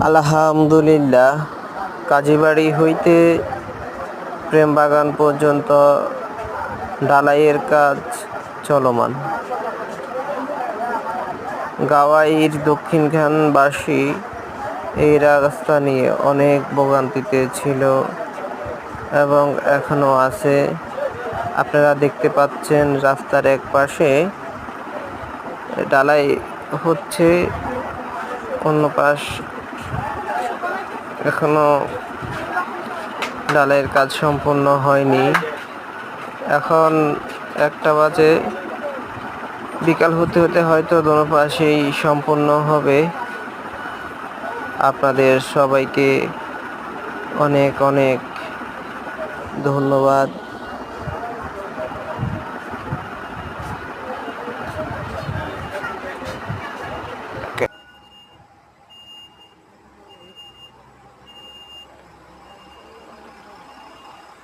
আলহামদুলিল্লাহ, কাজীবাড়ি হইতে প্রেমবাগান পর্যন্ত ঢালাইয়ের কাজ চলমান। গাওয়াইর দক্ষিণখানবাসী এই রাস্তা নিয়ে অনেক ভোগান্তিতে ছিল এবং এখনো আছে। আপনারা দেখতে পাচ্ছেন রাস্তার এক পাশে ঢালাই হচ্ছে, অন্য পাশ এখনো ঢালাইয়ের কাজ সম্পূর্ণ হয়নি। এখন 1টা বাজে, বিকাল হতে হতে হয়তো দোনো পাশেই সম্পূর্ণ হবে। আপনাদের সবাইকে অনেক অনেক ধন্যবাদ।